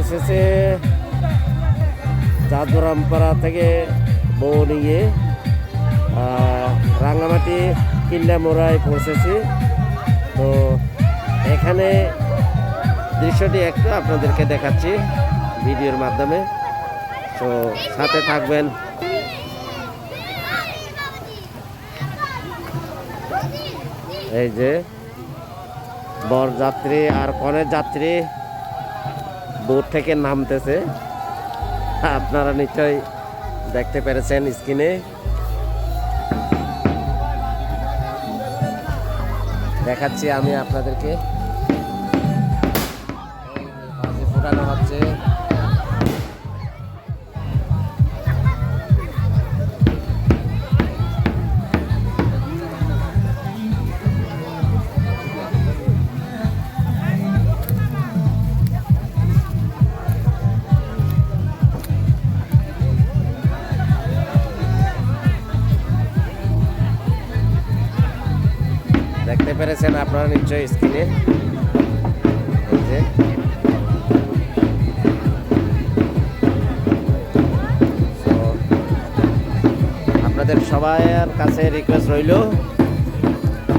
এসেছে জাদুরামপাড়া থেকে বউ নিয়ে রাঙামাটি কিল্লামোড়ায় পৌঁছেছি। তো এখানে দৃশ্যটি একটু আপনাদেরকে দেখাচ্ছি ভিডিওর মাধ্যমে, তো সাথে থাকবেন। এই যে বরযাত্রী আর কনের যাত্রী বোট থেকে নামতেছে, আপনারা নিশ্চয়ই দেখতে পেরেছেন স্ক্রিনে। দেখাচ্ছি আমি আপনাদেরকে, ফোটানো হচ্ছে। দেখতে পেরেছেন আপনারা নিশ্চয়ই স্ক্রিনে। আপনাদের সবার কাছে রিকোয়েস্ট রইল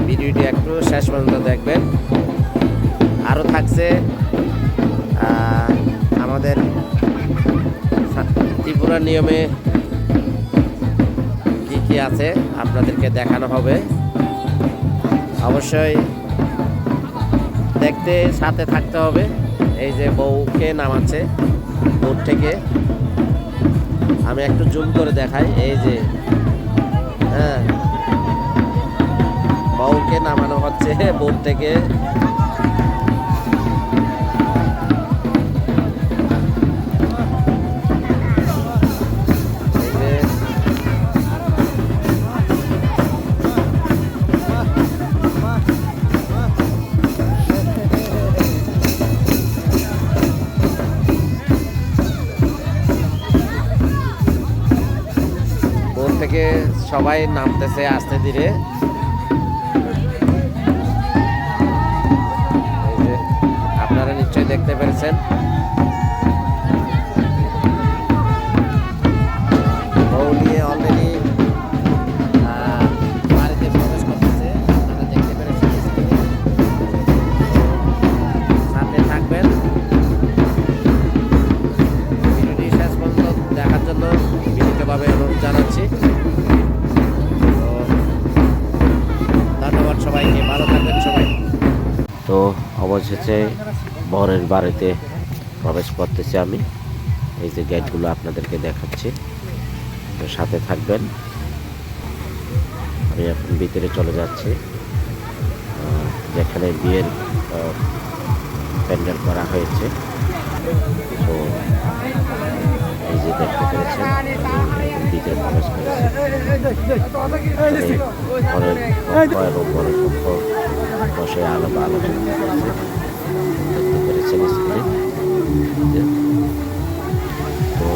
ভিডিওটি একটু শেষ পর্যন্ত দেখবেন। আরও থাকছে আমাদের ত্রিপুরা নিয়মে কি কি আছে আপনাদেরকে দেখানো হবে। অবশ্যই দেখতে সাথে থাকতে হবে। এই যে বউকে নামাচ্ছে বোট থেকে, আমি একটু জুম করে দেখাই। এই যে হ্যাঁ, বউকে নামানো হচ্ছে বোট থেকে। থেকে সবাই নামতেছে আস্তে ধীরে। এই যে আপনারা নিশ্চয়ই দেখতে পেরেছেন। বউ নিয়ে অলরেডি বাড়িতে প্রবেশ করতেছে, আপনারা দেখতে পেরেছেন। সামনে থাকবেন, ভিডিওটি শেষ পর্যন্ত দেখার জন্য বিনীতভাবে অনুরোধ জানাচ্ছি। ধন্যবাদ সবাইকে, ভালো থাকবেন সবাই। তো অবশেষে বরের বাড়িতে প্রবেশ করতেছি আমি। এই যে গেটগুলো আপনাদেরকে দেখাচ্ছি, তো সাথে থাকবেন। আমি এখন ভিতরে চলে যাচ্ছি, যেখানে বিয়ের প্যান্ডেল করা হয়েছে। তো এই যে দেখতে পেরেছেন, ভিতরে প্রবেশ করেছি। ঘরের পক্ষ এবং ঘরের পক্ষ বসে আলোচনা করছে, দেখতে পেরেছেন স্ক্রিনে। তো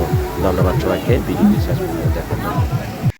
ধন্যবাদ সবাইকে ভিডিওটি শেষ পর্যন্ত দেখার জন্য।